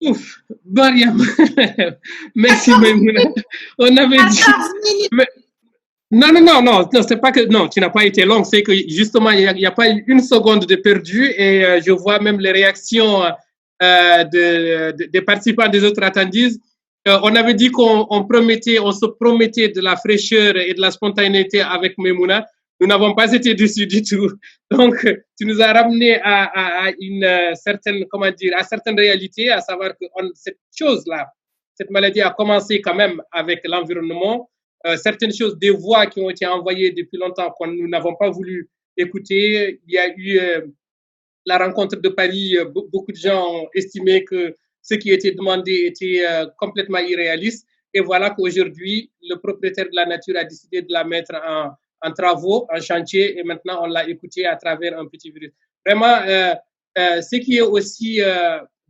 Ouf, Mariam. Merci, Maïmouna. On avait dit. Mais, non, non, non, non, non, c'est pas que. Non, tu n'as pas été longue, c'est que justement, il n'y a, pas eu une seconde de perdu et je vois même les réactions des participants des autres attendues. On avait dit qu'on promettait, on se promettait de la fraîcheur et de la spontanéité avec Maïmouna. Nous n'avons pas été dessus du tout. Donc, tu nous as ramené à une certaine, comment dire, à certaines réalités, à savoir que cette chose-là, cette maladie a commencé quand même avec l'environnement. Certaines choses, des voix qui ont été envoyées depuis longtemps que nous n'avons pas voulu écouter. Il y a eu la rencontre de Paris. Beaucoup de gens ont estimé que ce qui était demandé était complètement irréaliste. Et voilà qu'aujourd'hui, le propriétaire de la nature a décidé de la mettre en travaux, en chantier, et maintenant on l'a écouté à travers un petit virus. Vraiment, ce qui est aussi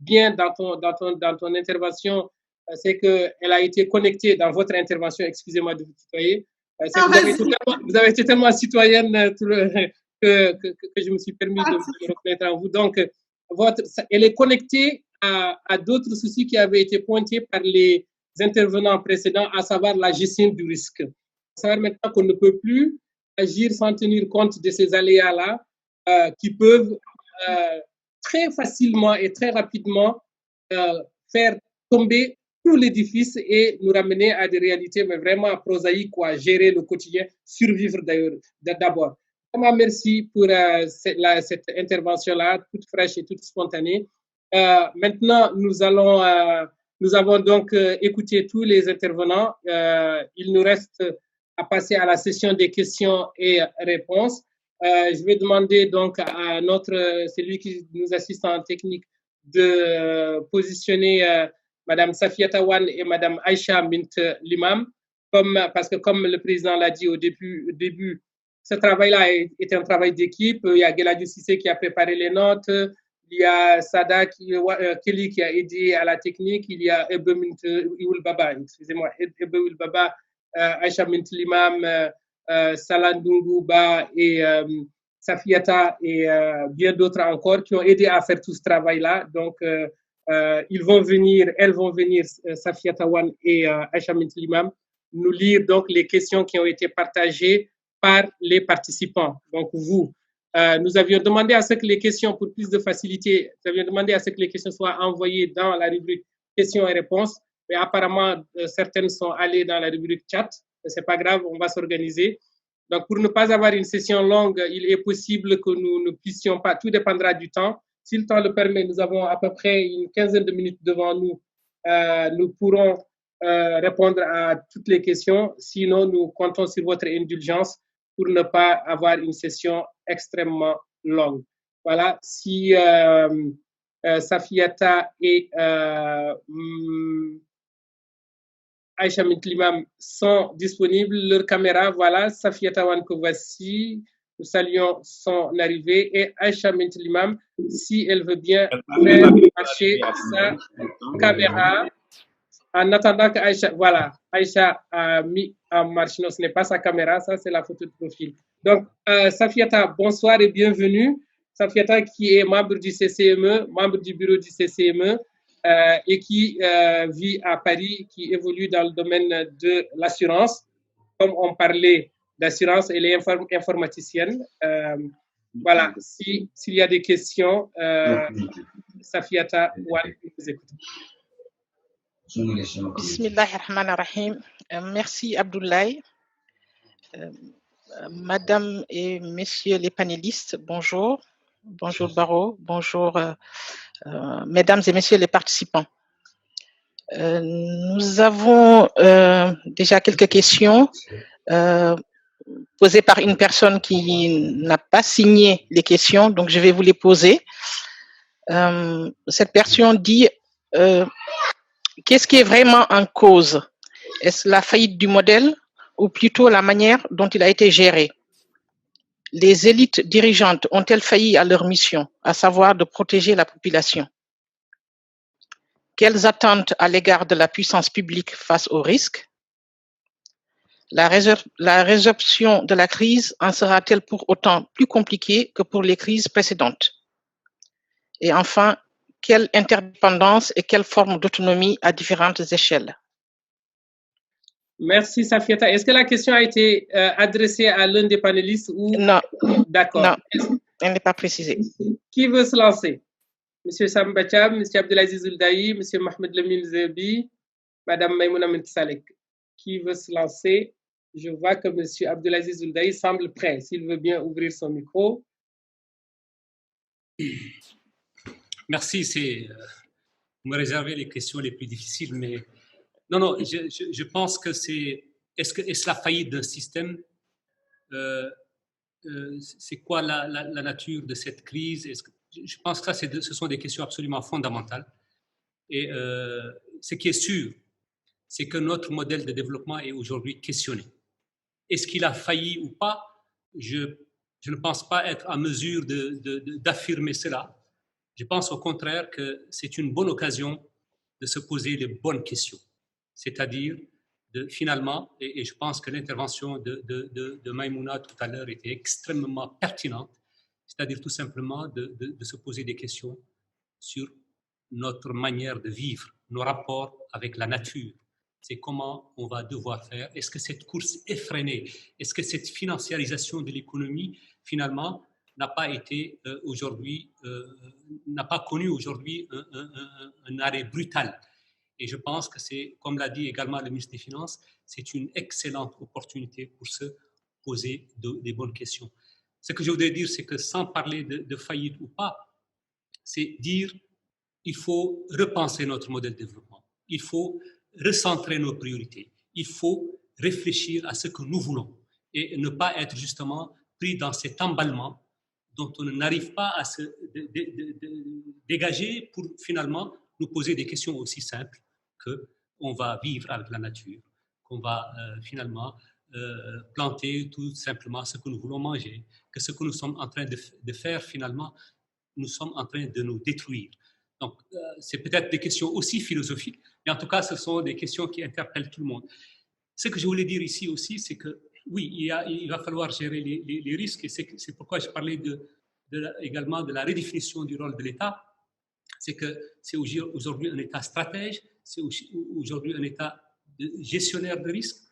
bien dans ton intervention, c'est qu'elle a été connectée dans votre intervention, excusez-moi de vous tutoyer, c'est que vous avez été tellement citoyenne que je me suis permis de me reconnaître en vous. Donc, elle est connectée à d'autres soucis qui avaient été pointés par les intervenants précédents, à savoir la gestion du risque. À savoir maintenant qu'on ne peut plus agir sans tenir compte de ces aléas-là qui peuvent très facilement et très rapidement faire tomber tout l'édifice et nous ramener à des réalités mais vraiment prosaïques, quoi, gérer le quotidien, survivre d'ailleurs d'abord. Vraiment merci pour cette intervention-là, toute fraîche et toute spontanée. Maintenant, nous avons donc écouté tous les intervenants. Il nous reste à passer à la session des questions et réponses. Je vais demander donc à celui qui nous assiste en technique de positionner Madame Safia Tawan et Madame Aïcha Mint Limam, parce que comme le président l'a dit au début, ce travail-là est un travail d'équipe. Il y a Geladou Sissé qui a préparé les notes, il y a Sada Kelly qui a aidé à la technique, il y a Ebe Mint Iwul Baba, excusez-moi, Ebe Iwul Baba, Aïcha Mint Limam, Salandungu Ba et Safiata et bien d'autres encore qui ont aidé à faire tout ce travail-là. Donc, elles vont venir, Safia Tawan et Aïcha Mint Limam, nous lire donc les questions qui ont été partagées par les participants. Donc, vous, nous avions demandé à ce que les questions, pour plus de facilité, nous avions demandé à ce que les questions soient envoyées dans la rubrique questions et réponses, mais apparemment, certaines sont allées dans la rubrique chat. C'est pas grave, on va s'organiser. Donc, pour ne pas avoir une session longue, il est possible que nous ne puissions pas, tout dépendra du temps. Si le temps le permet, nous avons à peu près une quinzaine de minutes devant nous. Nous pourrons répondre à toutes les questions. Sinon, nous comptons sur votre indulgence pour ne pas avoir une session extrêmement longue. Voilà, si Safiata et Aïcha Mint Limam sont disponibles, leur caméra, voilà, Safiata Wan que voici, nous saluons son arrivée, et Aïcha Mint Limam, si elle veut bien faire marcher sa caméra, en attendant que Aïcha, voilà, Aïcha a mis en marche, non, ce n'est pas sa caméra, ça c'est la photo de profil. Donc, Safiata, bonsoir et bienvenue. Safiata qui est membre du CCME, membre du bureau du CCME, et qui vit à Paris, qui évolue dans le domaine de l'assurance. Comme on parlait d'assurance, elle est informaticienne. Voilà, s'il y a des questions, Safiata, vous écoutez. Bismillahirrahmanirrahim. Merci Abdoulaye. Madame et messieurs les panélistes, bonjour. Bonjour Baro, bonjour mesdames et messieurs les participants. Nous avons déjà quelques questions posées par une personne qui n'a pas signé les questions, donc je vais vous les poser. Cette personne dit qu'est-ce qui est vraiment en cause? Est-ce la faillite du modèle ou plutôt la manière dont il a été géré? Les élites dirigeantes ont-elles failli à leur mission, à savoir de protéger la population? Quelles attentes à l'égard de la puissance publique face aux risques? La résorption de la crise en sera-t-elle pour autant plus compliquée que pour les crises précédentes? Et enfin, quelle interdépendance et quelle forme d'autonomie à différentes échelles? Merci, Safiata. Est-ce que la question a été adressée à l'un des panélistes ou... Non, d'accord. Non, elle n'est pas précisée. Qui veut se lancer? Monsieur Sam Bacham, Monsieur Abdelaziz Ouldaï, Monsieur Mohamed Lamine Zebi, Madame Maïmouna Menkisalek. Qui veut se lancer? Je vois que Monsieur Abdelaziz Ouldaï semble prêt. S'il veut bien ouvrir son micro. Merci, c'est vous me réservez les questions les plus difficiles, mais non, je pense que est-ce la faillite d'un système, c'est quoi la nature de cette crise? Je pense que ce sont des questions absolument fondamentales. Et ce qui est sûr, c'est que notre modèle de développement est aujourd'hui questionné. Est-ce qu'il a failli ou pas? Je ne pense pas être en mesure d'affirmer cela. Je pense au contraire que c'est une bonne occasion de se poser les bonnes questions. C'est-à-dire, finalement, et je pense que l'intervention de Maïmouna tout à l'heure était extrêmement pertinente, c'est-à-dire tout simplement de se poser des questions sur notre manière de vivre, nos rapports avec la nature. C'est comment on va devoir faire. Est-ce que cette course effrénée, est-ce que cette financiarisation de l'économie, finalement, n'a pas été aujourd'hui, n'a pas connu aujourd'hui un arrêt brutal? Et je pense que c'est, comme l'a dit également le ministre des Finances, c'est une excellente opportunité pour se poser des bonnes questions. Ce que je voudrais dire, c'est que sans parler de faillite ou pas, c'est dire il faut repenser notre modèle de développement. Il faut recentrer nos priorités. Il faut réfléchir à ce que nous voulons et ne pas être justement pris dans cet emballement dont on n'arrive pas à se dégager pour finalement nous poser des questions aussi simples qu'on va vivre avec la nature, qu'on va finalement planter tout simplement ce que nous voulons manger, que ce que nous sommes en train de faire finalement, nous sommes en train de nous détruire. Donc, c'est peut-être des questions aussi philosophiques, mais en tout cas, ce sont des questions qui interpellent tout le monde. Ce que je voulais dire ici aussi, c'est que oui, il va falloir gérer les risques, et c'est pourquoi je parlais également de la redéfinition du rôle de l'État. C'est que c'est aujourd'hui un État stratège, c'est aujourd'hui un État gestionnaire de risques,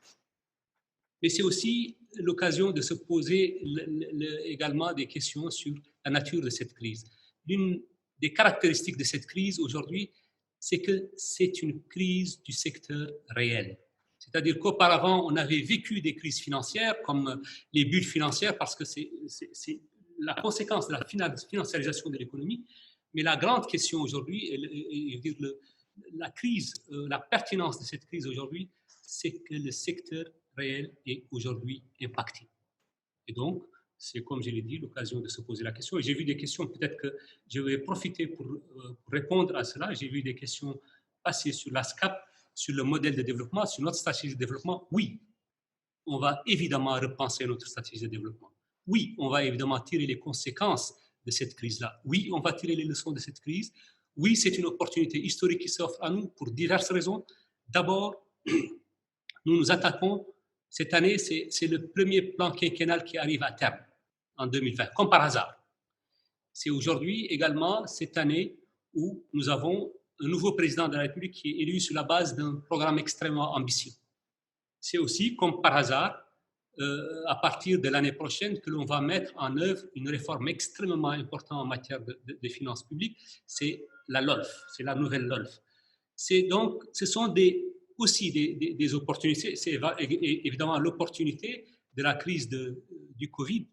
mais c'est aussi l'occasion de se poser également des questions sur la nature de cette crise. L'une des caractéristiques de cette crise aujourd'hui, c'est que c'est une crise du secteur réel. C'est-à-dire qu'auparavant, on avait vécu des crises financières comme les bulles financières parce que c'est la conséquence de la financiarisation de l'économie. Mais la grande question aujourd'hui, la crise, la pertinence de cette crise aujourd'hui, c'est que le secteur réel est aujourd'hui impacté. Et donc, c'est comme je l'ai dit, l'occasion de se poser la question. Et j'ai vu des questions, peut-être que je vais profiter pour répondre à cela. J'ai vu des questions passer sur la SCAP, sur le modèle de développement, sur notre stratégie de développement. Oui, on va évidemment repenser notre stratégie de développement. Oui, on va évidemment tirer les conséquences de cette crise-là. Oui, on va tirer les leçons de cette crise. Oui, c'est une opportunité historique qui s'offre à nous pour diverses raisons. D'abord, nous nous attaquons, cette année, c'est le premier plan quinquennal qui arrive à terme en 2020, comme par hasard. C'est aujourd'hui également cette année où nous avons un nouveau président de la République qui est élu sur la base d'un programme extrêmement ambitieux. C'est aussi, comme par hasard, à partir de l'année prochaine que l'on va mettre en œuvre une réforme extrêmement importante en matière de finances publiques, c'est la LOLF, c'est la nouvelle LOLF. Donc, ce sont aussi des opportunités, c'est évidemment l'opportunité de la crise du Covid.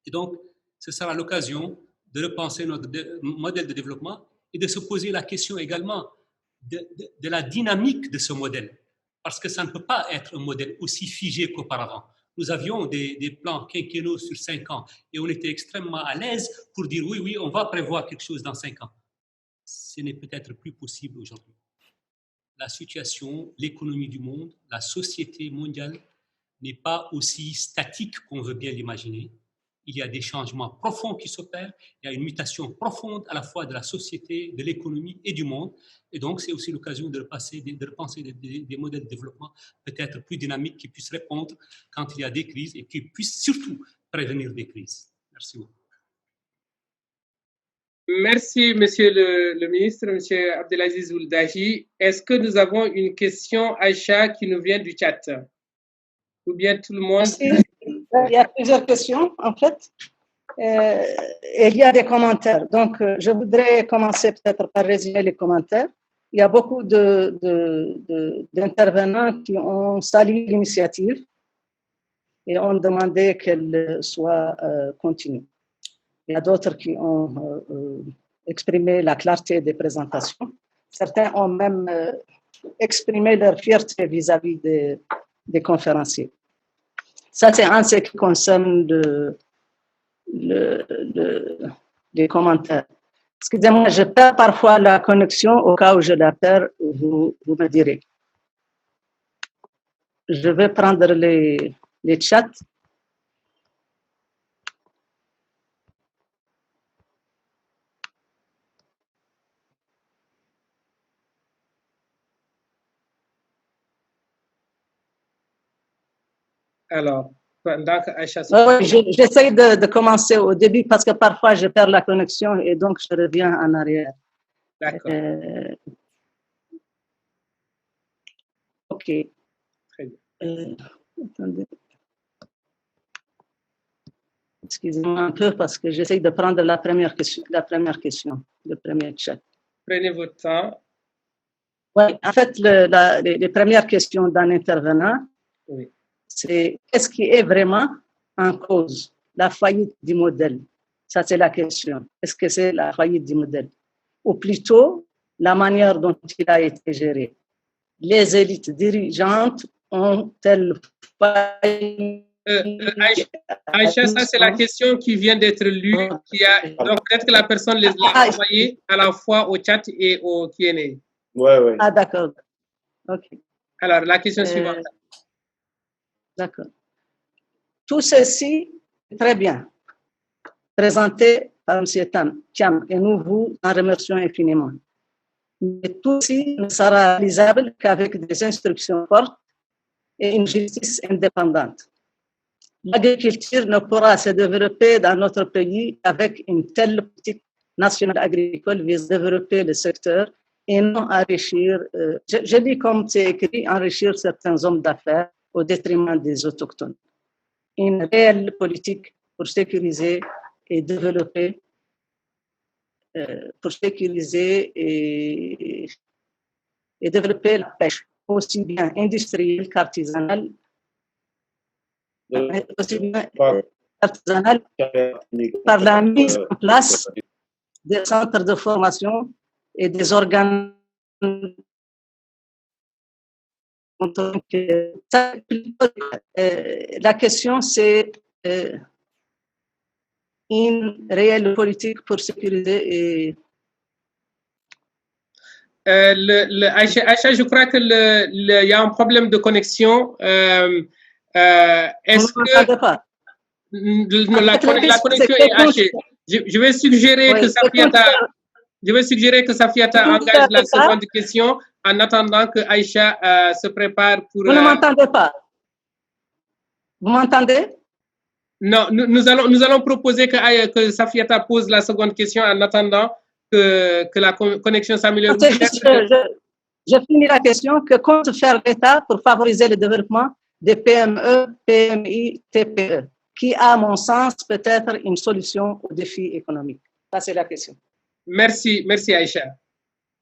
Et donc, ce sera l'occasion de repenser notre modèle de développement et de se poser la question également de la dynamique de ce modèle. Parce que ça ne peut pas être un modèle aussi figé qu'auparavant. Nous avions des plans quinquennaux sur 5 ans et on était extrêmement à l'aise pour dire oui, on va prévoir quelque chose dans 5 ans. Ce n'est peut-être plus possible aujourd'hui. La situation, l'économie du monde, la société mondiale n'est pas aussi statique qu'on veut bien l'imaginer. Il y a des changements profonds qui s'opèrent, il y a une mutation profonde à la fois de la société, de l'économie et du monde. Et donc, c'est aussi l'occasion de repenser des modèles de développement peut-être plus dynamiques qui puissent répondre quand il y a des crises et qui puissent surtout prévenir des crises. Merci beaucoup. Merci, Monsieur le ministre, Monsieur Abdelaziz Ould-Dahi. Est-ce que nous avons une question, Aïcha, qui nous vient du chat? Ou bien tout le monde? Merci. Il y a plusieurs questions, en fait. Il y a des commentaires. Donc, je voudrais commencer peut-être par résumer les commentaires. Il y a beaucoup d'intervenants qui ont salué l'initiative et ont demandé qu'elle soit continue. Il y a d'autres qui ont exprimé la clarté des présentations. Certains ont même exprimé leur fierté vis-à-vis des conférenciers. Ça, c'est en ce qui concerne les commentaires. Excusez-moi, je perds parfois la connexion. Au cas où je la perds, vous me direz. Je vais prendre les chats. Alors, pendant que Aïcha... Oui, j'essaie de commencer au début parce que parfois je perds la connexion et donc je reviens en arrière. D'accord. OK. Très bien. Attendez. Excusez-moi un peu parce que j'essaie de prendre la première question, le premier chat. Prenez votre temps. Oui, en fait, les premières questions d'un intervenant, oui, c'est qu'est-ce qui est vraiment en cause? La faillite du modèle. Ça, c'est la question. Est-ce que c'est la faillite du modèle? Ou plutôt, la manière dont il a été géré. Les élites dirigeantes ont-elles failli... Aïcha, ça, c'est la question qui vient d'être lue. Donc, peut-être que la personne les a envoyées à la fois au chat et au Q&A. Ouais. Ah, d'accord. OK. Alors, la question suivante. D'accord. Tout ceci est très bien présenté par M. Thiam et nous vous en remercions infiniment. Mais tout ceci ne sera réalisable qu'avec des instructions fortes et une justice indépendante. L'agriculture ne pourra se développer dans notre pays avec une telle politique nationale agricole vise à développer le secteur et non enrichir, je dis comme c'est écrit, enrichir certains hommes d'affaires au détriment des autochtones. Une réelle politique pour sécuriser et développer, et développer la pêche, aussi bien industrielle qu'artisanale, par la mise en place des centres de formation et des organes. La question, c'est une réelle politique pour sécuriser et... Aïcha, je crois qu'il y a un problème de connexion. Est-ce que pas. La connexion est hachée? Je vais suggérer que Safiata engage la seconde question en attendant que Aïcha se prépare pour... Vous ne m'entendez pas? Vous m'entendez? Non, nous allons proposer que Safiata pose la seconde question en attendant que la connexion s'améliore. Je finis la question. Que compte faire l'État pour favoriser le développement des PME, PMI, TPE, qui a, à mon sens, peut-être une solution aux défis économiques? Ça, c'est la question. Merci Aïcha.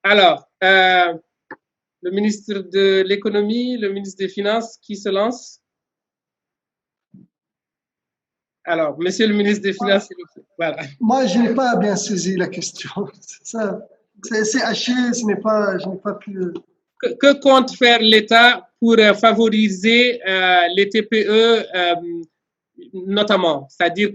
Alors, le ministre de l'économie, le ministre des Finances, qui se lance? Alors, monsieur le ministre des Finances, s'il vous plaît. Voilà. Moi, je n'ai pas bien saisi la question. C'est haché, je n'ai pas pu... Que compte faire l'État pour favoriser les TPE notamment? C'est-à-dire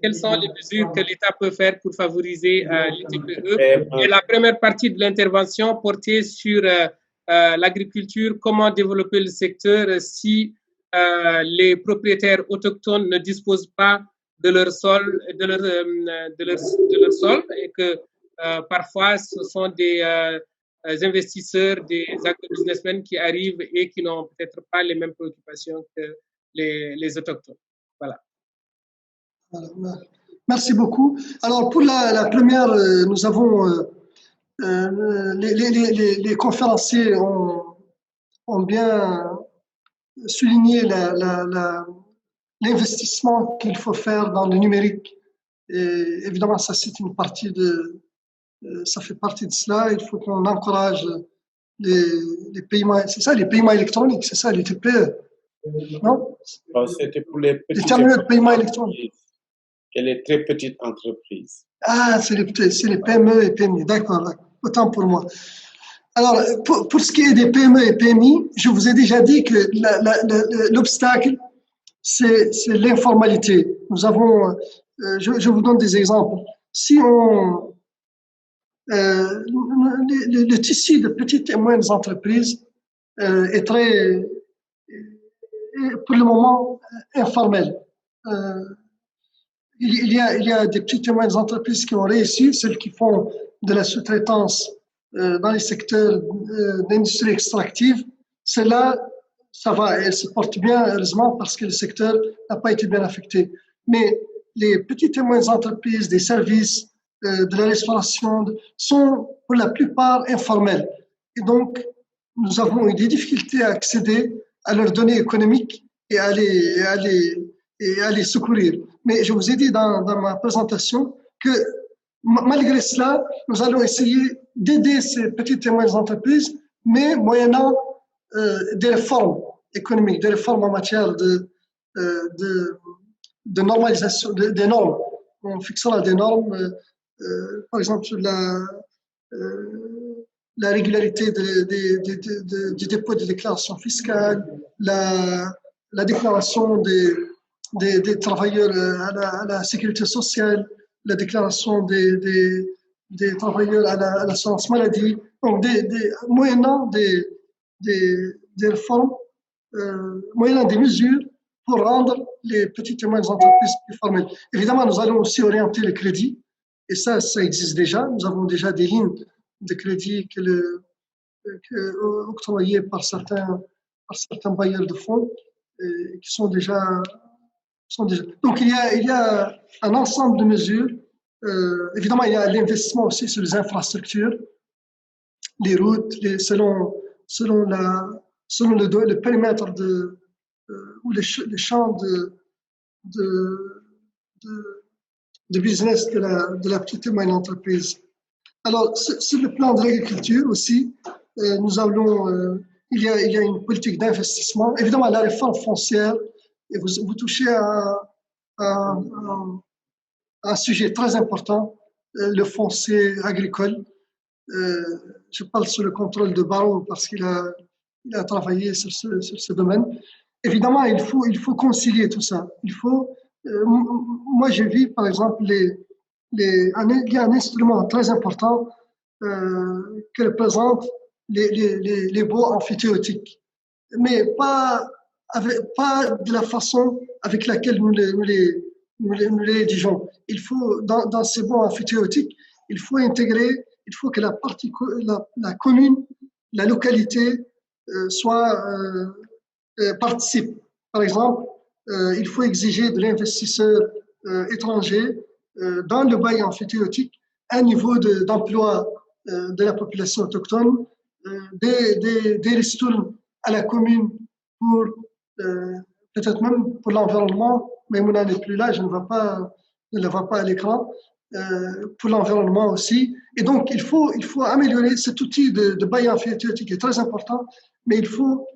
quelles sont les mesures que l'État peut faire pour favoriser les TPE? Et la première partie de l'intervention portait sur l'agriculture, comment développer le secteur si les propriétaires autochtones ne disposent pas de leur sol, de leur sol, et que parfois ce sont des investisseurs, des agro-businessmen qui arrivent et qui n'ont peut-être pas les mêmes préoccupations que les autochtones. Voilà. Merci beaucoup. Alors, pour la première, nous avons les conférenciers ont bien souligné l'investissement qu'il faut faire dans le numérique. Et évidemment, ça c'est une partie ça fait partie de cela. Il faut qu'on encourage les paiements, c'est ça, les paiements électroniques, c'est ça, les TPE, non? C'était pour les petites terminaux de paiement électronique et les très petites entreprises. Ah, c'est les PME et PMI, d'accord, autant pour moi. Alors, pour ce qui est des PME et PMI, je vous ai déjà dit que l'obstacle, c'est l'informalité. Nous avons, je vous donne des exemples. Si le tissu de petites et moyennes entreprises est pour le moment, informel. Il y a des petites et moyennes entreprises qui ont réussi, celles qui font de la sous-traitance dans les secteurs d'industrie extractive. Celles-là, ça va, elles se portent bien, heureusement, parce que le secteur n'a pas été bien affecté. Mais les petites et moyennes entreprises, des services, de la restauration, sont pour la plupart informelles. Et donc, nous avons eu des difficultés à accéder à leurs données économiques et à les secourir. Mais je vous ai dit dans ma présentation que malgré cela, nous allons essayer d'aider ces petites et moyennes entreprises, mais moyennant des réformes économiques, des réformes en matière de normalisation des normes. On fixera des normes, par exemple sur la régularité du dépôt de déclaration fiscale, la déclaration des travailleurs à la sécurité sociale, la déclaration des travailleurs à l'assurance maladie, donc moyennant des réformes, moyennant des mesures pour rendre les petites et moyennes entreprises plus formelles. Évidemment, nous allons aussi orienter le crédit, et ça existe déjà. Nous avons déjà des lignes de crédit octroyées par certains bailleurs de fonds qui sont déjà. Donc, il y a un ensemble de mesures. Évidemment, il y a l'investissement aussi sur les infrastructures, les routes, selon le périmètre ou les champs de business de la petite et moyenne entreprise. Alors, sur le plan de l'agriculture aussi, nous allons, il y a une politique d'investissement. Évidemment, la réforme foncière, et vous touchez à un sujet très important, le foncier agricole. Je parle sous le contrôle de Baron parce qu'il a travaillé sur ce domaine. Évidemment, il faut concilier tout ça. Moi, j'ai vu, par exemple, il y a un instrument très important que représente les baux amphithéotiques, mais pas de la façon avec laquelle nous les rédigeons. Il faut, dans ces baux amphithéotiques, il faut intégrer, il faut que la commune, la localité participe. Par exemple, il faut exiger de l'investisseur étranger dans le bail amphithéotique un niveau d'emploi de la population autochtone, des ristournes à la commune pour peut-être même pour l'environnement, mais Mouna n'est plus là, je ne le vois pas à l'écran, pour l'environnement aussi. Et donc, il faut améliorer cet outil de bail amphithéotique qui est très important, mais il faut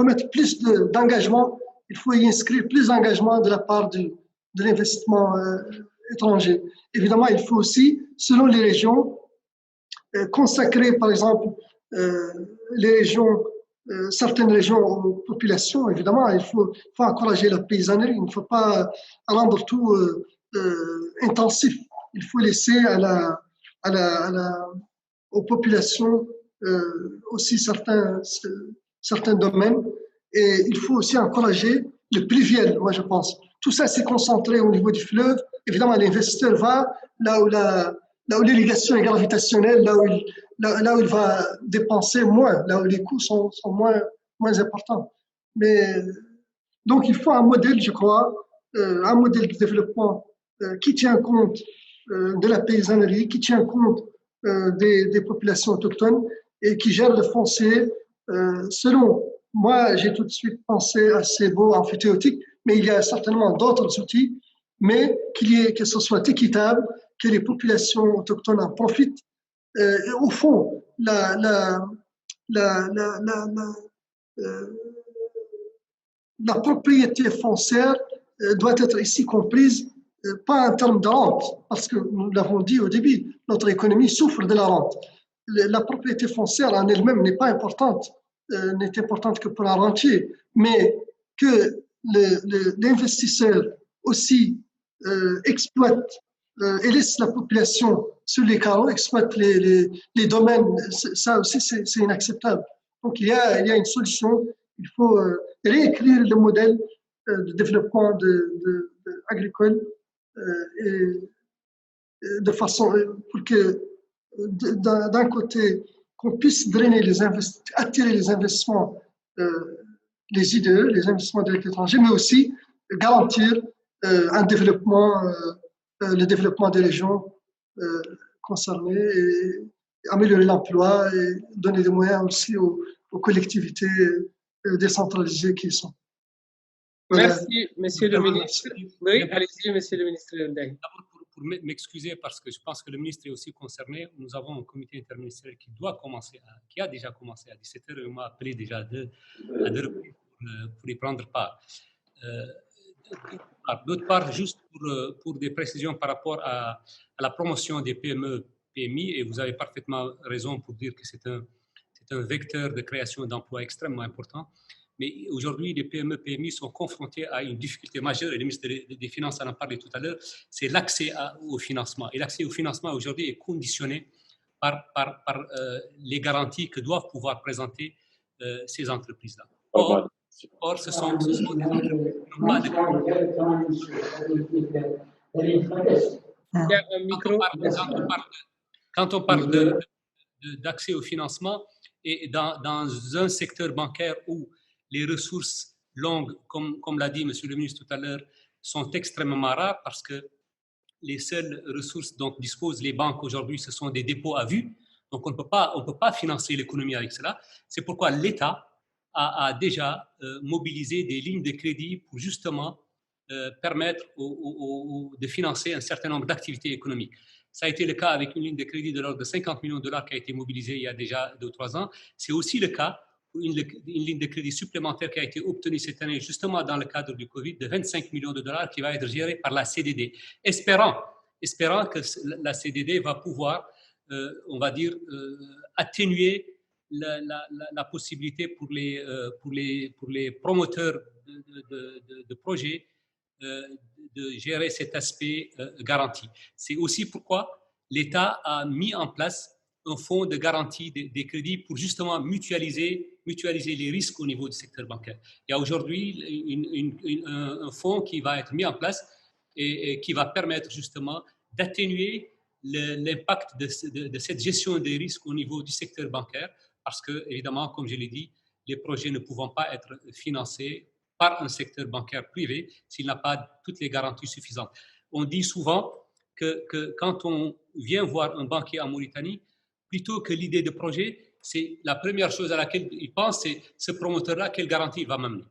mettre plus d'engagement, il faut y inscrire plus d'engagement de la part de l'investissement étranger. Évidemment, il faut aussi, selon les régions, consacrer, par exemple, certaines régions aux populations. Évidemment, il faut encourager la paysannerie, il ne faut pas rendre tout intensif. Il faut laisser aux populations aussi certains domaines. Et il faut aussi encourager le pluvial, moi je pense. Tout ça, c'est concentré au niveau du fleuve. Évidemment, l'investisseur va là où l'irrigation est gravitationnelle, là où il va dépenser moins, là où les coûts sont moins importants. Mais donc, il faut un modèle, je crois, un modèle de développement qui tient compte de la paysannerie, qui tient compte des populations autochtones et qui gère le foncier selon. Moi, j'ai tout de suite pensé à ces baux amphithéotiques, mais il y a certainement d'autres outils, mais que ce soit équitable, que les populations autochtones en profitent. Et au fond, la propriété foncière doit être ici comprise pas en termes de rente, parce que nous l'avons dit au début, notre économie souffre de la rente. La propriété foncière en elle-même n'est pas importante, n'est importante que pour un rentier, mais que l'investisseur aussi exploite et laisse la population sur les carreaux, exploite les domaines, ça aussi c'est inacceptable. Donc il y a une solution, il faut réécrire le modèle de développement agricole et de façon pour que d'un côté qu'on puisse drainer attirer les investissements, les IDE, les investissements directs étrangers, mais aussi garantir un développement, le développement des régions concernées et améliorer l'emploi et donner des moyens aussi aux collectivités décentralisées qui sont. Merci, Monsieur le ministre. Oui, allez-y, Monsieur le ministre. D'abord, pour m'excuser, parce que je pense que le ministre est aussi concerné, nous avons un comité interministériel qui a déjà commencé à 17h et on m'a appelé déjà à deux reprises pour y prendre part. D'autre part, juste pour des précisions par rapport à la promotion des PME, PMI, et vous avez parfaitement raison pour dire que c'est un vecteur de création d'emplois extrêmement important. Mais aujourd'hui, les PME, PMI sont confrontés à une difficulté majeure, et le ministre des Finances en a parlé tout à l'heure, c'est l'accès au financement. Et l'accès au financement aujourd'hui est conditionné par les garanties que doivent pouvoir présenter ces entreprises-là. Or, ce sont des entreprises qui n'ont pas de... Quand on parle d'accès au financement, et dans un secteur bancaire où les ressources longues, comme l'a dit M. le ministre tout à l'heure, sont extrêmement rares parce que les seules ressources dont disposent les banques aujourd'hui, ce sont des dépôts à vue. Donc, on ne peut pas financer l'économie avec cela. C'est pourquoi l'État a déjà mobilisé des lignes de crédit pour justement permettre de financer un certain nombre d'activités économiques. Ça a été le cas avec une ligne de crédit de l'ordre de 50 millions de dollars qui a été mobilisée il y a déjà 2 ou 3 ans. C'est aussi le cas pour une ligne de crédit supplémentaire qui a été obtenue cette année, justement dans le cadre du Covid, de 25 millions de dollars qui va être gérée par la CDD. Espérant que la CDD va pouvoir, on va dire, atténuer la possibilité pour les promoteurs de projets de gérer cet aspect garanti. C'est aussi pourquoi l'État a mis en place un fonds de garantie des crédits pour justement mutualiser les risques au niveau du secteur bancaire. Il y a aujourd'hui un fonds qui va être mis en place et qui va permettre justement d'atténuer l'impact de cette gestion des risques au niveau du secteur bancaire parce que, évidemment, comme je l'ai dit, les projets ne pouvant pas être financés par un secteur bancaire privé s'il n'a pas toutes les garanties suffisantes. On dit souvent que quand on vient voir un banquier en Mauritanie, plutôt que l'idée de projet, c'est la première chose à laquelle il pense, c'est ce promoteur-là, quelle garantie il va m'amener.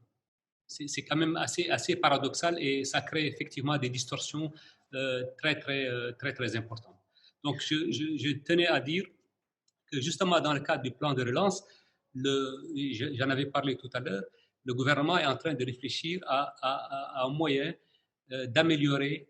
C'est quand même assez paradoxal et ça crée effectivement des distorsions très importantes. Donc, je tenais à dire que justement dans le cadre du plan de relance, j'en avais parlé tout à l'heure, le gouvernement est en train de réfléchir à un moyen d'améliorer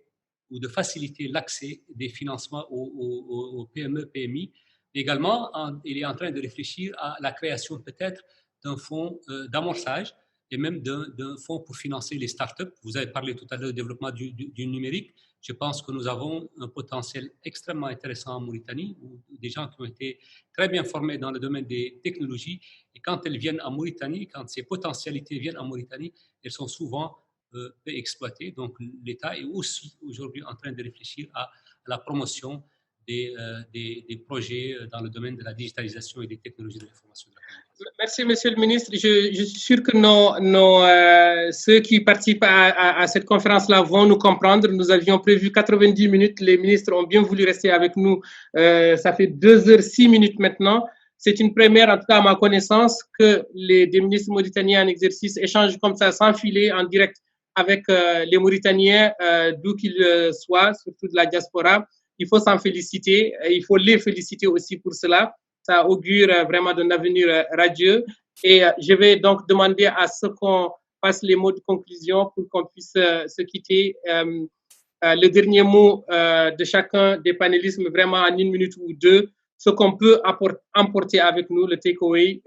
ou de faciliter l'accès des financements aux PME, PMI. Également, il est en train de réfléchir à la création peut-être d'un fonds d'amorçage et même d'un fonds pour financer les startups. Vous avez parlé tout à l'heure du développement du numérique. Je pense que nous avons un potentiel extrêmement intéressant en Mauritanie, où des gens qui ont été très bien formés dans le domaine des technologies. Et quand elles viennent en Mauritanie, quand ces potentialités viennent en Mauritanie, elles sont souvent peu exploitées. Donc l'État est aussi aujourd'hui en train de réfléchir à la promotion des projets dans le domaine de la digitalisation et des technologies de l'information. Merci, Monsieur le Ministre. Je suis sûr que ceux qui participent à cette conférence-là vont nous comprendre. Nous avions prévu 90 minutes. Les ministres ont bien voulu rester avec nous. Ça fait 2h06 maintenant. C'est une première, en tout cas à ma connaissance, que des ministres mauritaniens en exercice échangent comme ça, sans filer, en direct avec les Mauritaniens, d'où qu'ils soient, surtout de la diaspora. Il faut s'en féliciter. Et il faut les féliciter aussi pour cela. Ça augure vraiment d'un avenir radieux. Et je vais donc demander à ce qu'on fasse les mots de conclusion pour qu'on puisse se quitter. Le dernier mot de chacun des panélistes, mais vraiment en 1 minute ou 2, ce qu'on peut emporter avec nous, le takeaway,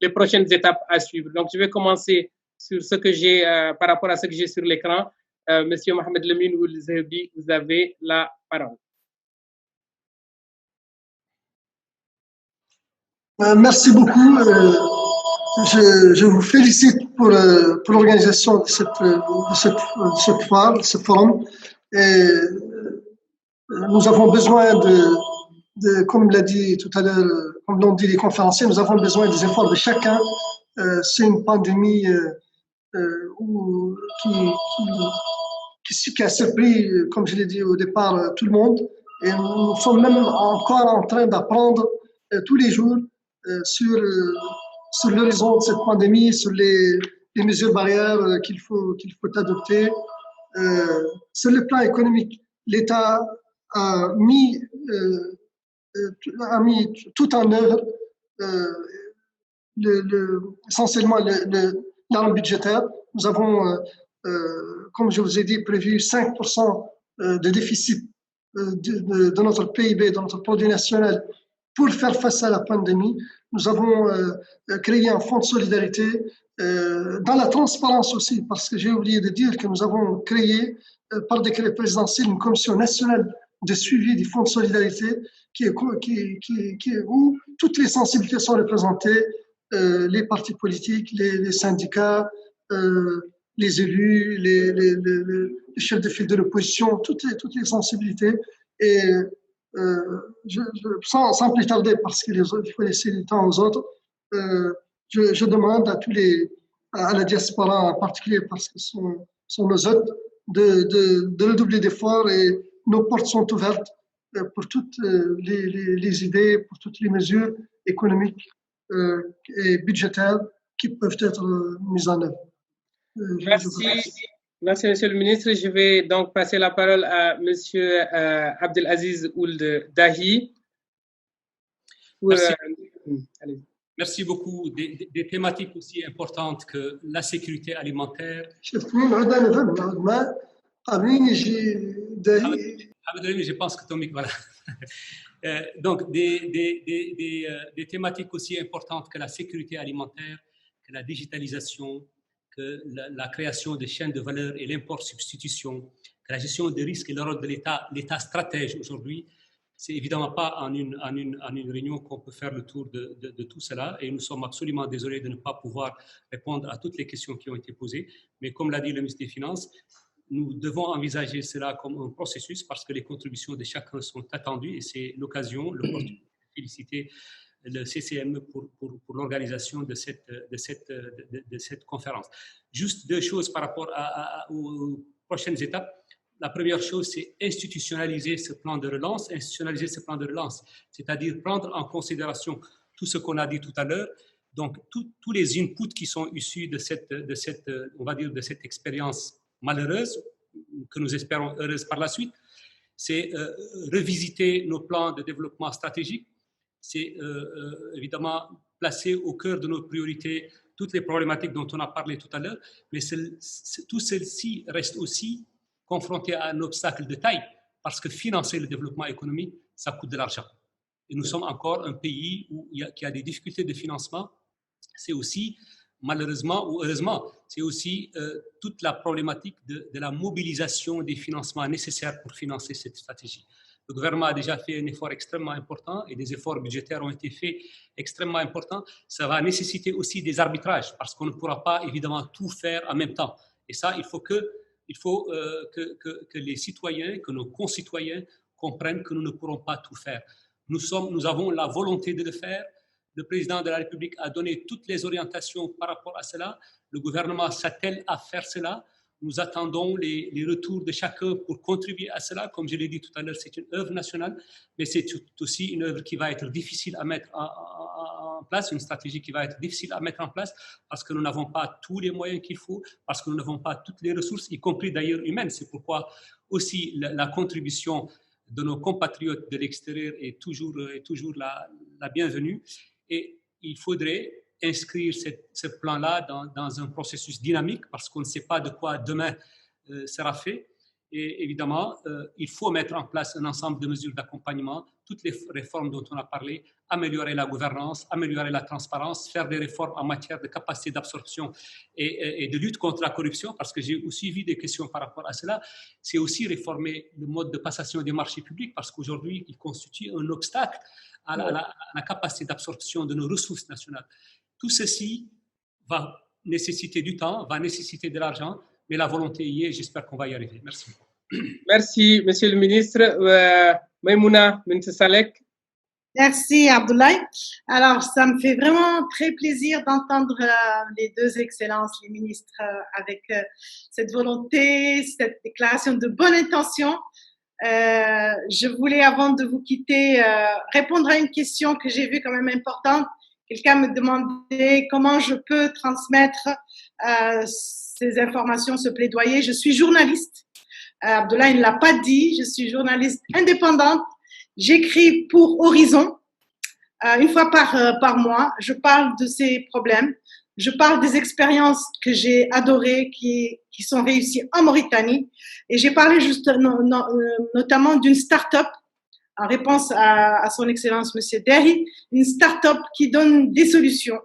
les prochaines étapes à suivre. Donc, je vais commencer sur ce que j'ai, par rapport à ce que j'ai sur l'écran. Monsieur Mohamed Lamine Ould-Zehebi, vous avez la parole. Merci beaucoup. Je vous félicite pour l'organisation de cette foire, de ce forum. Et nous avons besoin comme l'a dit tout à l'heure, comme l'ont dit les conférenciers, nous avons besoin des efforts de chacun. C'est une pandémie qui a surpris, comme je l'ai dit au départ, tout le monde. Et nous sommes même encore en train d'apprendre tous les jours sur l'horizon de cette pandémie, sur les mesures barrières qu'il faut adopter. Sur le plan économique, l'État a mis tout en œuvre, essentiellement l'arme budgétaire. Nous avons, comme je vous ai dit, prévu 5% de déficit de notre PIB, de notre produit national, pour faire face à la pandémie. Nous avons créé un fonds de solidarité dans la transparence aussi, parce que j'ai oublié de dire que nous avons créé par décret présidentiel une commission nationale de suivi du fonds de solidarité où toutes les sensibilités sont représentées, les partis politiques, les syndicats, les élus, les chefs de file de l'opposition, toutes les sensibilités. Et sans plus tarder, parce qu'il faut laisser du temps aux autres, je demande à la diaspora en particulier, parce que ce sont nos hôtes, de redoubler d'efforts, et nos portes sont ouvertes pour toutes les idées, pour toutes les mesures économiques et budgétaires qui peuvent être mises en œuvre. Merci, Monsieur le Ministre. Je vais donc passer la parole à Monsieur Abdelaziz Ould Dahi. Merci beaucoup. Des thématiques aussi importantes que la sécurité alimentaire. Merci. Je pense que Tomik, voilà. Donc, des thématiques aussi importantes que la sécurité alimentaire, que la digitalisation, que la création de chaînes de valeur et l'import-substitution, que la gestion des risques et le rôle de l'État stratège aujourd'hui. C'est évidemment pas en une réunion qu'on peut faire le tour de tout cela, et nous sommes absolument désolés de ne pas pouvoir répondre à toutes les questions qui ont été posées. Mais comme l'a dit le ministre des Finances, nous devons envisager cela comme un processus, parce que les contributions de chacun sont attendues, et c'est l'occasion, l'opportunité de féliciter le CCM pour l'organisation de cette conférence. Juste 2 choses par rapport aux prochaines étapes. La première chose, c'est institutionnaliser ce plan de relance, c'est-à-dire prendre en considération tout ce qu'on a dit tout à l'heure, donc tous les inputs qui sont issus de cette expérience malheureuse, que nous espérons heureuse par la suite. C'est revisiter nos plans de développement stratégique, c'est évidemment placer au cœur de nos priorités toutes les problématiques dont on a parlé tout à l'heure, mais tout celles-ci restent aussi confrontés à un obstacle de taille, parce que financer le développement économique, ça coûte de l'argent. Et nous sommes encore un pays qui a des difficultés de financement. C'est aussi, malheureusement ou heureusement, c'est aussi toute la problématique de la mobilisation des financements nécessaires pour financer cette stratégie. Le gouvernement a déjà fait un effort extrêmement important, et des efforts budgétaires ont été faits extrêmement importants. Ça va nécessiter aussi des arbitrages, parce qu'on ne pourra pas évidemment tout faire en même temps. Et ça, il faut que les citoyens, que nos concitoyens comprennent que nous ne pourrons pas tout faire. Nous avons la volonté de le faire. Le président de la République a donné toutes les orientations par rapport à cela. Le gouvernement s'attelle à faire cela. Nous attendons les retours de chacun pour contribuer à cela. Comme je l'ai dit tout à l'heure, c'est une œuvre nationale, mais c'est aussi une œuvre qui va être difficile à mettre en place, une stratégie qui va être difficile à mettre en place parce que nous n'avons pas tous les moyens qu'il faut, parce que nous n'avons pas toutes les ressources, y compris d'ailleurs humaines. C'est pourquoi aussi la contribution de nos compatriotes de l'extérieur est toujours la bienvenue. Et il faudrait inscrire ce plan-là dans un processus dynamique parce qu'on ne sait pas de quoi demain sera fait. Et évidemment, il faut mettre en place un ensemble de mesures d'accompagnement, toutes les réformes dont on a parlé, améliorer la gouvernance, améliorer la transparence, faire des réformes en matière de capacité d'absorption et de lutte contre la corruption, parce que j'ai aussi vu des questions par rapport à cela. C'est aussi réformer le mode de passation des marchés publics, parce qu'aujourd'hui, il constitue un obstacle à la capacité d'absorption de nos ressources nationales. Tout ceci va nécessiter du temps, va nécessiter de l'argent, mais la volonté y est, j'espère qu'on va y arriver. Merci. Merci, Monsieur le ministre. Maïmouna Salek. Merci, Abdoulaye. Alors, ça me fait vraiment très plaisir d'entendre les deux excellences, les ministres, avec cette volonté, cette déclaration de bonne intention. Je voulais, avant de vous quitter, répondre à une question que j'ai vue quand même importante. Quelqu'un me demandait comment je peux transmettre ces informations, ce plaidoyer. Je suis journaliste. Abdoulaye ne l'a pas dit. Je suis journaliste indépendante. J'écris pour Horizon. Une fois par mois, je parle de ces problèmes. Je parle des expériences que j'ai adorées, qui sont réussies en Mauritanie. Et j'ai parlé notamment d'une start-up, en réponse à son Excellence Monsieur Derry, une start-up qui donne des solutions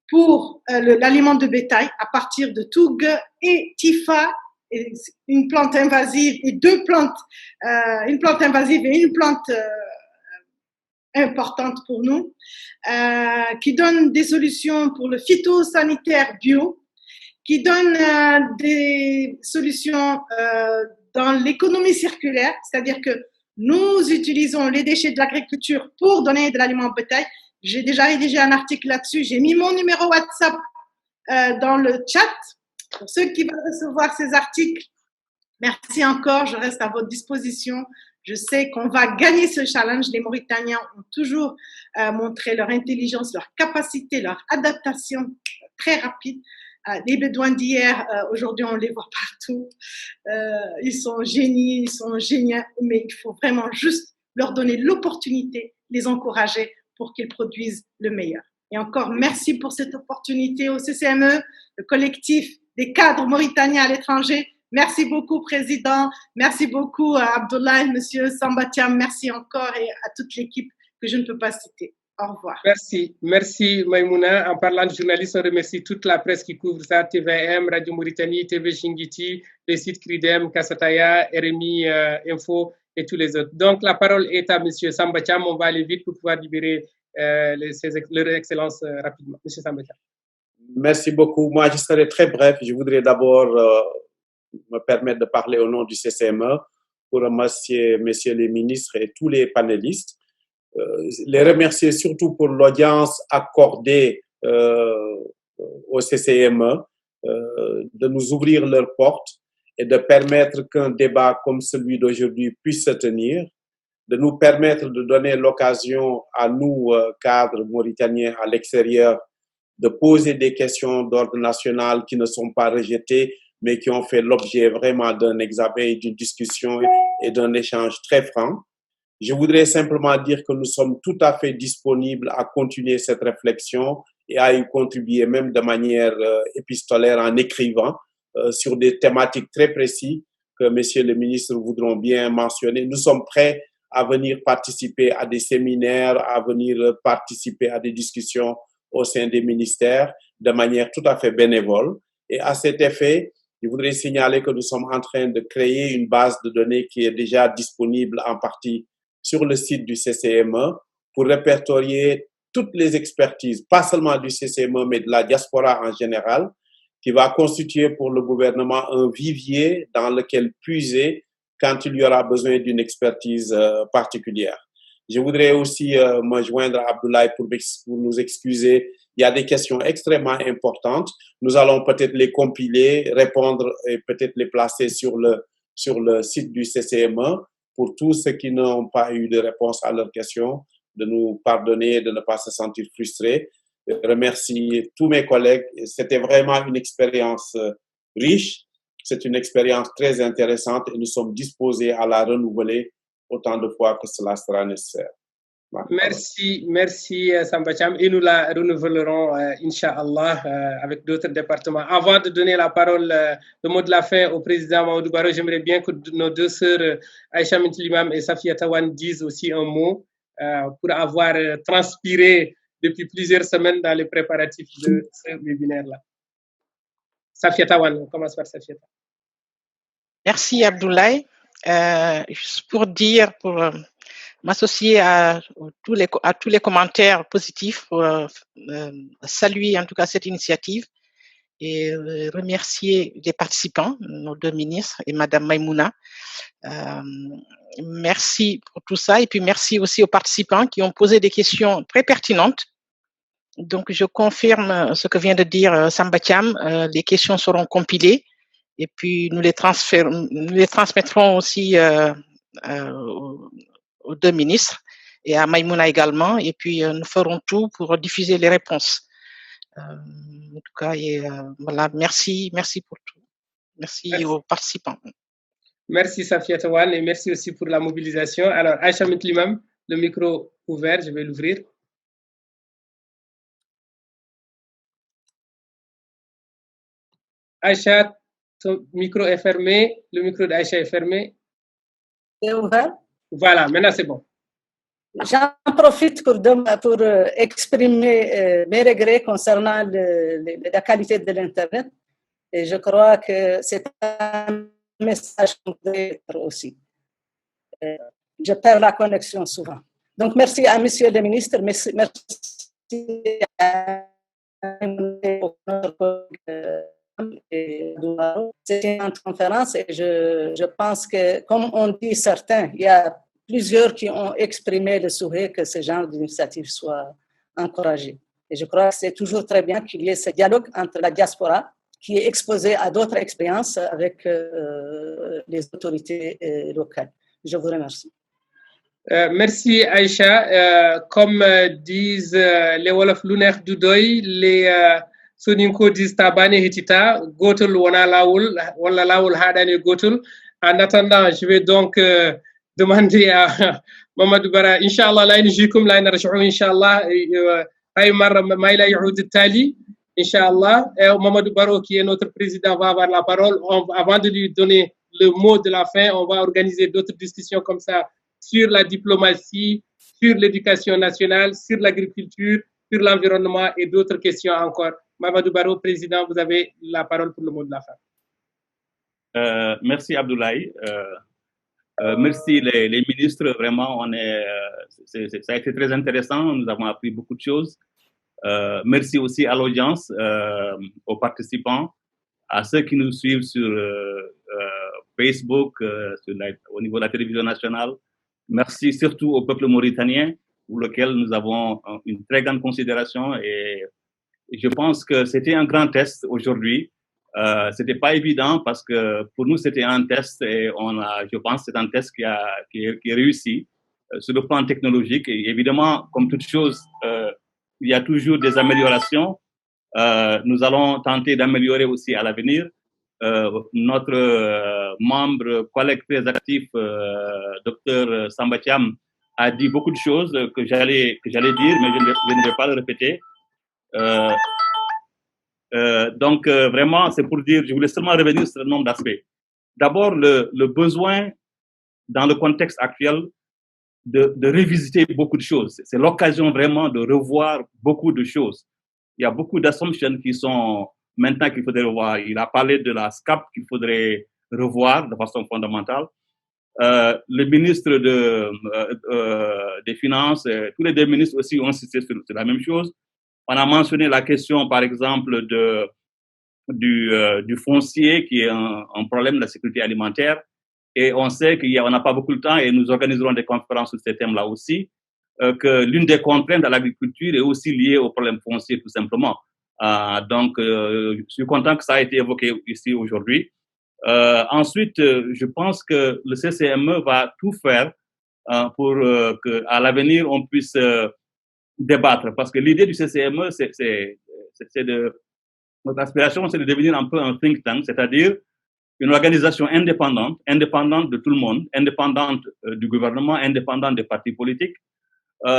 pour l'aliment de bétail à partir de Toug et Tifa, une plante invasive et deux plantes, une plante invasive et une plante importante pour nous, qui donne des solutions pour le phytosanitaire bio, qui donne des solutions dans l'économie circulaire, c'est-à-dire que nous utilisons les déchets de l'agriculture pour donner de l'aliment au bétail. J'ai déjà rédigé un article là-dessus. J'ai mis mon numéro WhatsApp dans le chat. Pour ceux qui veulent recevoir ces articles, merci encore. Je reste à votre disposition. Je sais qu'on va gagner ce challenge. Les Mauritaniens ont toujours montré leur intelligence, leur capacité, leur adaptation très rapide. Les Bédouins d'hier, aujourd'hui, on les voit partout. Ils sont génies, ils sont géniaux, mais il faut vraiment juste leur donner l'opportunité, les encourager pour qu'ils produisent le meilleur. Et encore, merci pour cette opportunité au CCME, le collectif des cadres mauritaniens à l'étranger. Merci beaucoup, Président. Merci beaucoup à Abdoulaye, Monsieur Sambatiam. Merci encore et à toute l'équipe que je ne peux pas citer. Au revoir. Merci Maïmouna. En parlant de journalistes, on remercie toute la presse qui couvre ça, TVM, Radio Mauritanie, TV Chingiti, les sites Cridem, Kassataya, RMI Info et tous les autres. Donc la parole est à Monsieur Sambatiam. On va aller vite pour pouvoir libérer leur excellence rapidement. Monsieur Sambatiam. Merci beaucoup. Moi, je serai très bref. Je voudrais d'abord me permettre de parler au nom du CCME pour remercier messieurs les ministres et tous les panélistes. Les remercier surtout pour l'audience accordée au CCME, de nous ouvrir leurs portes et de permettre qu'un débat comme celui d'aujourd'hui puisse se tenir, de nous permettre de donner l'occasion à nous, cadres mauritaniens à l'extérieur, de poser des questions d'ordre national qui ne sont pas rejetées, mais qui ont fait l'objet vraiment d'un examen, d'une discussion et d'un échange très franc. Je voudrais simplement dire que nous sommes tout à fait disponibles à continuer cette réflexion et à y contribuer même de manière épistolaire en écrivant sur des thématiques très précises que messieurs les ministres voudront bien mentionner. Nous sommes prêts à venir participer à des séminaires, à venir participer à des discussions au sein des ministères de manière tout à fait bénévole. Et à cet effet, je voudrais signaler que nous sommes en train de créer une base de données qui est déjà disponible en partie sur le site du CCME pour répertorier toutes les expertises, pas seulement du CCME, mais de la diaspora en général, qui va constituer pour le gouvernement un vivier dans lequel puiser quand il y aura besoin d'une expertise particulière. Je voudrais aussi me joindre à Abdoulaye pour nous excuser. Il y a des questions extrêmement importantes. Nous allons peut-être les compiler, répondre et peut-être les placer sur le site du CCME pour tous ceux qui n'ont pas eu de réponse à leurs questions, de nous pardonner, de ne pas se sentir frustrés. Je remercie tous mes collègues. C'était vraiment une expérience riche. C'est une expérience très intéressante et nous sommes disposés à la renouveler autant de fois que cela sera nécessaire. Merci Samba Thiam, et nous la renouvelerons, Inch'Allah, avec d'autres départements. Avant de donner la parole, le mot de la fin au président Mamadou Baro, j'aimerais bien que nos deux sœurs, Aïcha Mintlimam et Safia Tawan, disent aussi un mot pour avoir transpiré depuis plusieurs semaines dans les préparatifs de ce webinaire-là. Safia Tawan, on commence par Safia Tawan. Merci Abdoulaye. Juste pour dire, pour m'associer à tous les commentaires positifs, pour saluer en tout cas cette initiative et remercier les participants, nos deux ministres et Madame Maïmouna. Merci pour tout ça et puis merci aussi aux participants qui ont posé des questions très pertinentes. Donc je confirme ce que vient de dire Samba Thiam, les questions seront compilées et puis nous les transmettrons aussi aux deux ministres et à Maïmouna également, et puis nous ferons tout pour diffuser les réponses. En tout cas, voilà, merci pour tout. Merci aux participants. Merci Safia Tawan et merci aussi pour la mobilisation. Alors, Aïcha Mintlimam, le micro ouvert, je vais l'ouvrir. Aïcha, ton micro est fermé, le micro d'Aïcha est fermé. C'est ouvert? Voilà, maintenant c'est bon. J'en profite pour exprimer mes regrets concernant la qualité de l'Internet et je crois que c'est un message qu'on doit être aussi. Je perds la connexion souvent. Donc, merci à Monsieur le Ministre, merci à notre c'est une conférence et je pense que, comme on dit certains, il y a plusieurs qui ont exprimé le souhait que ce genre d'initiative soit encouragé. Et je crois que c'est toujours très bien qu'il y ait ce dialogue entre la diaspora qui est exposée à d'autres expériences avec les autorités locales. Je vous remercie. Merci Aïcha. Comme disent les Wolof Lunex du Doy, les Soninko disent tabane hetita, gotol wana lawul, wala lawul hadane gotol. En attendant, je vais donc demander à Mamadou Bara, Inch'Allah, là, nous la Inch'Allah, Aymar Maïla Yahoud Tali, Inch'Allah, et Mamadou Baro, qui est notre président, va avoir la parole. Avant de lui donner le mot de la fin, on va organiser d'autres discussions comme ça sur la diplomatie, sur l'éducation nationale, sur l'agriculture, sur l'environnement et d'autres questions encore. Mamadou Baro, président, vous avez la parole pour le mot de la fin. Merci Abdoulaye. Merci les ministres, vraiment, ça a été très intéressant, nous avons appris beaucoup de choses. Merci aussi à l'audience, aux participants, à ceux qui nous suivent sur Facebook, au niveau de la télévision nationale. Merci surtout au peuple mauritanien, pour lequel nous avons une très grande considération et je pense que c'était un grand test aujourd'hui. C'était pas évident parce que pour nous c'était un test et je pense que c'est un test qui est réussi sur le plan technologique et évidemment comme toute chose il y a toujours des améliorations. Nous allons tenter d'améliorer aussi à l'avenir. Notre membre, collègue très actif, Dr Samba Thiam, a dit beaucoup de choses que j'allais dire, mais je ne vais pas le répéter. Donc, vraiment, c'est pour dire, je voulais seulement revenir sur un nombre d'aspects. D'abord, le besoin, dans le contexte actuel, de revisiter beaucoup de choses. C'est l'occasion vraiment de revoir beaucoup de choses. Il y a beaucoup d'assumptions qui sont maintenant qu'il faudrait revoir. Il a parlé de la SCAP qu'il faudrait revoir de façon fondamentale. Le ministre des Finances, tous les deux ministres aussi ont insisté sur la même chose. On a mentionné la question, par exemple, du foncier, qui est un problème de la sécurité alimentaire. et on sait qu'on n'a pas beaucoup de temps et nous organiserons des conférences sur ces thèmes-là aussi, que l'une des contraintes à l'agriculture est aussi liée aux problèmes fonciers tout simplement. Donc, je suis content que ça a été évoqué ici aujourd'hui. Ensuite, je pense que le CCME va tout faire pour qu'à l'avenir, on puisse débattre. Parce que l'idée du CCME, notre aspiration, c'est de devenir un peu un think tank, c'est-à-dire une organisation indépendante de tout le monde, indépendante du gouvernement, indépendante des partis politiques,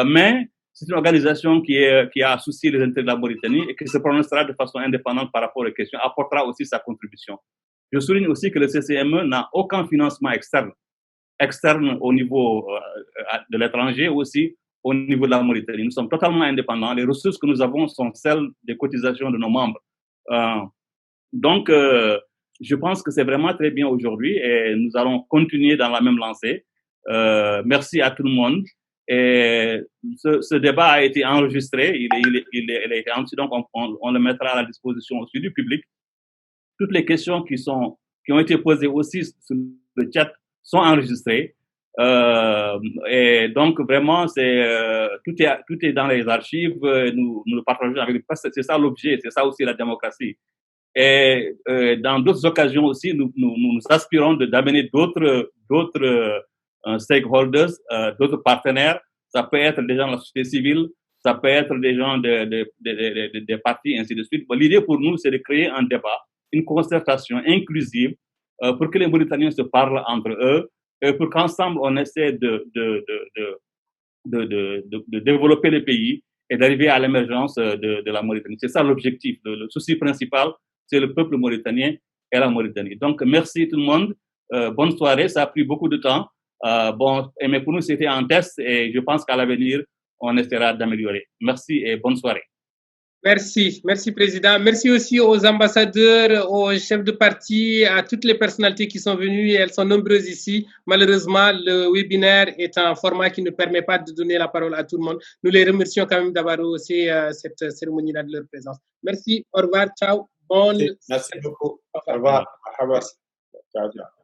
mais c'est une organisation qui a souci des intérêts de la Mauritanie et qui se prononcera de façon indépendante par rapport aux questions, apportera aussi sa contribution. Je souligne aussi que le CCME n'a aucun financement externe au niveau de l'étranger, aussi au niveau de la Mauritanie. Nous sommes totalement indépendants. Les ressources que nous avons sont celles des cotisations de nos membres. Donc, je pense que c'est vraiment très bien aujourd'hui et nous allons continuer dans la même lancée. Merci à tout le monde. Et ce débat a été enregistré, il a été enregistré, donc on le mettra à la disposition aussi du public. Toutes les questions qui ont été posées aussi sur le chat sont enregistrées. Et donc vraiment, tout est dans les archives. Nous le partageons avec. C'est ça l'objet, c'est ça aussi la démocratie. Et dans d'autres occasions aussi, nous aspirons d'amener d'autres stakeholders, d'autres partenaires. Ça peut être des gens de la société civile, ça peut être des gens des partis, ainsi de suite. L'idée pour nous, c'est de créer un débat, une concertation inclusive pour que les Mauritaniens se parlent entre eux et pour qu'ensemble on essaie de développer le pays et d'arriver à l'émergence de la Mauritanie. C'est ça l'objectif. Le souci principal, c'est le peuple mauritanien et la Mauritanie. Donc, merci tout le monde. Bonne soirée. Ça a pris beaucoup de temps. Mais pour nous, c'était un test et je pense qu'à l'avenir, on essaiera d'améliorer. Merci et bonne soirée. Merci, merci Président. Merci aussi aux ambassadeurs, aux chefs de parti, à toutes les personnalités qui sont venues. Elles sont nombreuses ici. Malheureusement, le webinaire est un format qui ne permet pas de donner la parole à tout le monde. Nous les remercions quand même d'avoir aussi cette cérémonie-là de leur présence. Merci, au revoir, ciao. Merci beaucoup. Au revoir. Ciao, ciao.